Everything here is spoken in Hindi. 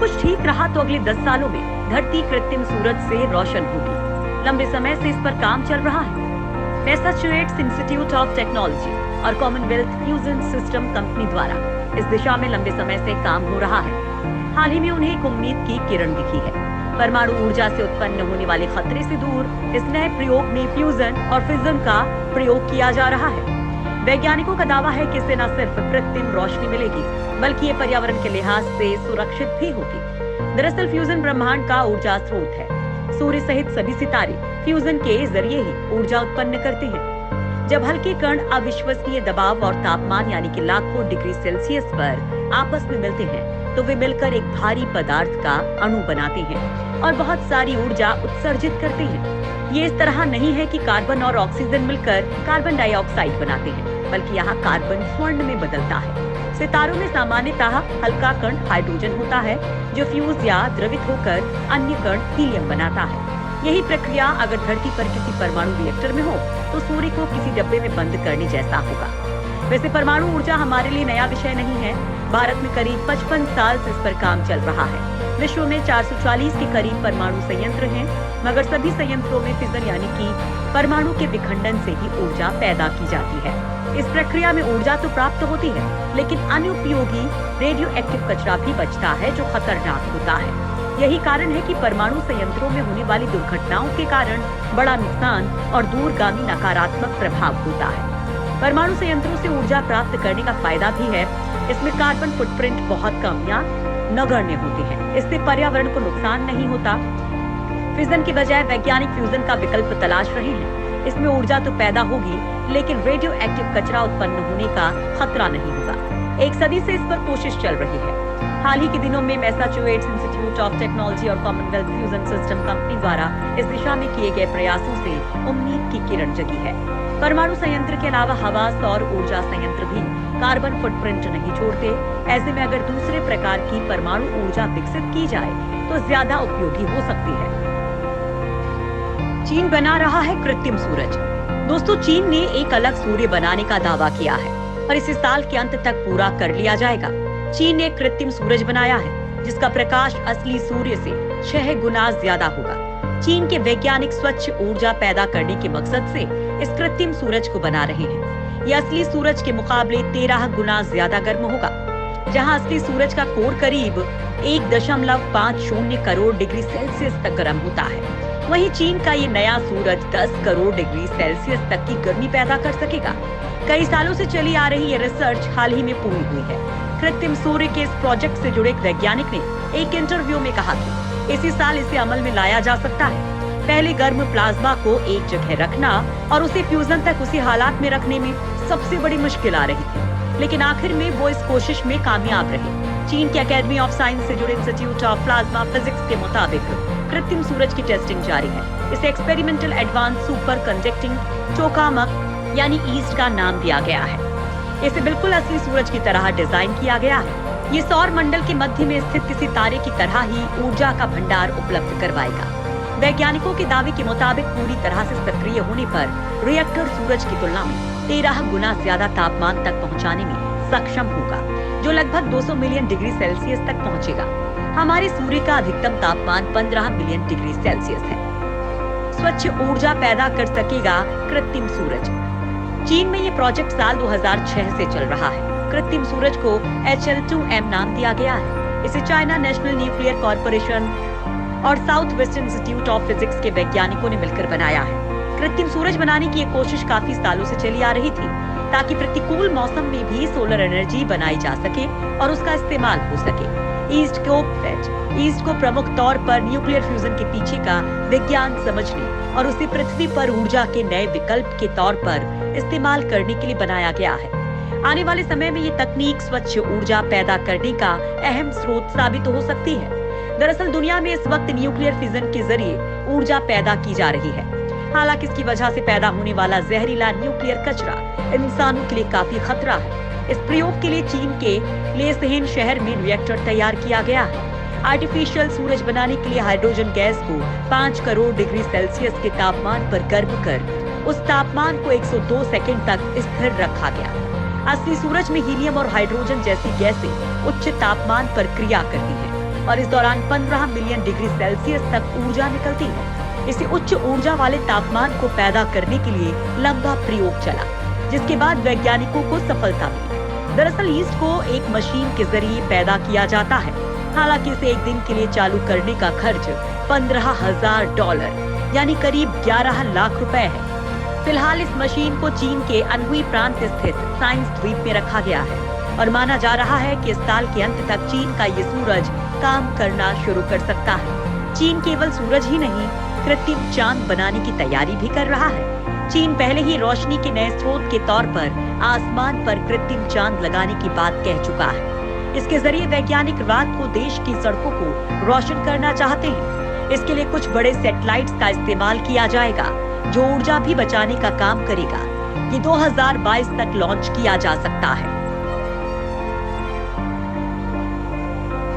कुछ ठीक रहा तो अगले 10 सालों में धरती कृत्रिम सूरज से रोशन होगी। लंबे समय से इस पर काम चल रहा है। मैसाचुसेट्स इंस्टीट्यूट ऑफ टेक्नोलॉजी और कॉमनवेल्थ फ्यूजन सिस्टम कंपनी द्वारा इस दिशा में लंबे समय से काम हो रहा है। हाल ही में उन्हें एक उम्मीद की किरण दिखी है। परमाणु ऊर्जा से उत्पन्न होने वाले खतरे से दूर इस नए प्रयोग में फ्यूजन और फिजन का प्रयोग किया जा रहा है। वैज्ञानिकों का दावा है कि इससे न सिर्फ कृत्रिम रोशनी मिलेगी बल्कि ये पर्यावरण के लिहाज से सुरक्षित भी होगी। दरअसल फ्यूजन ब्रह्मांड का ऊर्जा स्रोत है। सूर्य सहित सभी सितारे फ्यूजन के जरिए ही ऊर्जा उत्पन्न करते हैं। जब हल्के कण अविश्वसनीय दबाव और तापमान यानी कि लाखों डिग्री सेल्सियस पर आपस में मिलते हैं तो वे मिलकर एक भारी पदार्थ का अणु बनाते हैं और बहुत सारी ऊर्जा उत्सर्जित करते हैं। ये इस तरह नहीं है कि कार्बन और ऑक्सीजन मिलकर कार्बन डाइऑक्साइड बनाते हैं, बल्कि यहाँ कार्बन स्वर्ण में बदलता है। सितारों में सामान्यतः हल्का कण हाइड्रोजन होता है जो फ्यूज या द्रवित होकर अन्य कण हीलियम बनाता है। यही प्रक्रिया अगर धरती पर किसी परमाणु रिएक्टर में हो तो सूर्य को किसी डब्बे में बंद करने जैसा होगा। वैसे परमाणु ऊर्जा हमारे लिए नया विषय नहीं है। भारत में करीब 55 साल से इस पर काम चल रहा है। विश्व में 440 के करीब परमाणु संयंत्र हैं, मगर सभी संयंत्रों में फिजन यानी कि परमाणु के विखंडन से ही ऊर्जा पैदा की जाती है। इस प्रक्रिया में ऊर्जा तो प्राप्त होती है, लेकिन अनुपयोगी रेडियो एक्टिव कचरा भी बचता है जो खतरनाक होता है। यही कारण है कि परमाणु संयंत्रों में होने वाली दुर्घटनाओं के कारण बड़ा नुकसान और दूरगामी नकारात्मक प्रभाव होता है। परमाणु संयंत्रों से ऊर्जा प्राप्त करने का फायदा भी है। इसमें कार्बन फुटप्रिंट बहुत कम या नगण्य होते हैं। इससे पर्यावरण को नुकसान नहीं होता। फिजन की बजाय वैज्ञानिक फ्यूजन का विकल्प तलाश रहे हैं। इसमें ऊर्जा तो पैदा होगी, लेकिन रेडियो एक्टिव कचरा उत्पन्न होने का खतरा नहीं होगा। एक सदी से इस पर कोशिश चल रही है। हाल ही के दिनों में मैसाचुसेट्स इंस्टीट्यूट ऑफ टेक्नोलॉजी और कॉमनवेल्थ फ्यूजन सिस्टम कंपनी द्वारा इस दिशा में किए गए प्रयासों से उम्मीद की किरण जगी है। परमाणु संयंत्र के अलावा हवा, सौर ऊर्जा संयंत्र भी कार्बन फुटप्रिंट नहीं छोड़ते। ऐसे में अगर दूसरे प्रकार की परमाणु ऊर्जा विकसित की जाए तो ज्यादा उपयोगी हो सकती है। चीन बना रहा है कृत्रिम सूरज। दोस्तों, चीन ने एक अलग सूर्य बनाने का दावा किया है और इसे साल के अंत तक पूरा कर लिया जाएगा। चीन ने कृत्रिम सूरज बनाया है जिसका प्रकाश असली सूर्य से 6 गुना ज्यादा होगा। चीन के वैज्ञानिक स्वच्छ ऊर्जा पैदा करने के मकसद से इस कृत्रिम सूरज को बना रहे हैं। यह असली सूरज के मुकाबले 13 गुना ज्यादा गर्म होगा। जहां असली सूरज का कोर करीब 1.50 करोड़ डिग्री सेल्सियस तक गर्म होता है, वहीं चीन का ये नया सूरज 10 करोड़ डिग्री सेल्सियस तक की गर्मी पैदा कर सकेगा। कई सालों से चली आ रही ये रिसर्च हाल ही में पूरी हुई है। कृत्रिम सूर्य के इस प्रोजेक्ट से जुड़े एक वैज्ञानिक ने एक इंटरव्यू में कहा कि इसी साल इसे अमल में लाया जा सकता है। पहले गर्म प्लाज्मा को एक जगह रखना और उसे फ्यूजन तक उसी हालात में रखने में सबसे बड़ी मुश्किल आ रही थी, लेकिन आखिर में वो इस कोशिश में कामयाब रहे। चीन के एकेडमी ऑफ साइंस से जुड़े इंस्टीट्यूट ऑफ प्लाज्मा फिजिक्स के मुताबिक कृत्रिम सूरज की टेस्टिंग जारी है। इसे experimental advance super conducting tokamak यानी ईस्ट का नाम दिया गया है। इसे बिल्कुल असली सूरज की तरह डिजाइन किया गया है। ये सौर मंडल के मध्य में स्थित किसी तारे की तरह ही ऊर्जा का भंडार उपलब्ध करवाएगा। वैज्ञानिकों के दावे के मुताबिक पूरी तरह से सक्रिय होने पर रिएक्टर सूरज की तुलना में 13 गुना ज्यादा तापमान तक पहुंचाने में सक्षम होगा, जो लगभग 200 मिलियन डिग्री सेल्सियस तक पहुंचेगा। हमारे सूर्य का अधिकतम तापमान 15 मिलियन डिग्री सेल्सियस है। स्वच्छ ऊर्जा पैदा कर सकेगा कृत्रिम सूरज। चीन में ये प्रोजेक्ट साल 2006 से चल रहा है। कृत्रिम सूरज को HL2M नाम दिया गया है। इसे चाइना नेशनल न्यूक्लियर कॉर्पोरेशन और south west institute of physics के वैज्ञानिकों ने मिलकर बनाया है। कृत्रिम सूरज बनाने की ये कोशिश काफी सालों से चली आ रही थी ताकि प्रतिकूल मौसम में भी सोलर एनर्जी बनाई जा सके और उसका इस्तेमाल हो सके। ईस्ट को प्रमुख तौर पर न्यूक्लियर फ्यूजन के पीछे का विज्ञान समझने और उसे पृथ्वी पर ऊर्जा के नए विकल्प के तौर पर इस्तेमाल करने के लिए बनाया गया है। आने वाले समय में ये तकनीक स्वच्छ ऊर्जा पैदा करने का अहम स्रोत साबित हो सकती है। दरअसल दुनिया में इस वक्त न्यूक्लियर फिजन के जरिए ऊर्जा पैदा की जा रही है। हालांकि इसकी वजह से पैदा होने वाला जहरीला न्यूक्लियर कचरा इंसानों के लिए काफी खतरा है। इस प्रयोग के लिए चीन के लेसहेन शहर में रिएक्टर तैयार किया गया है। आर्टिफिशियल सूरज बनाने के लिए हाइड्रोजन गैस को 5 करोड़ डिग्री सेल्सियस के तापमान पर गर्म कर उस तापमान को 102 सेकंड तक स्थिर रखा गया। असली सूरज में हीलियम और हाइड्रोजन जैसी गैसें उच्च तापमान पर क्रिया करती हैं। और इस दौरान 15 मिलियन डिग्री सेल्सियस तक ऊर्जा निकलती है। इसी उच्च ऊर्जा वाले तापमान को पैदा करने के लिए लंबा प्रयोग चला, जिसके बाद वैज्ञानिकों को सफलता मिली। दरअसल ईस्ट को एक मशीन के जरिए पैदा किया जाता है। हालांकि इसे एक दिन के लिए चालू करने का खर्च $15,000 यानी करीब 11 लाख रुपए है। फिलहाल इस मशीन को चीन के अनहुई प्रांत स्थित साइंस द्वीप में रखा गया है और माना जा रहा है कि इस साल के अंत तक चीन का ये सूरज काम करना शुरू कर सकता है। चीन केवल सूरज ही नहीं, कृत्रिम चांद बनाने की तैयारी भी कर रहा है। चीन पहले ही रोशनी के नए स्रोत के तौर पर आसमान पर कृत्रिम चांद लगाने की बात कह चुका है। इसके जरिए वैज्ञानिक रात को देश की सड़कों को रोशन करना चाहते हैं। इसके लिए कुछ बड़े सैटेलाइट्स का इस्तेमाल किया जाएगा, जो ऊर्जा भी बचाने का काम करेगा। ये 2022 तक लॉन्च किया जा सकता है।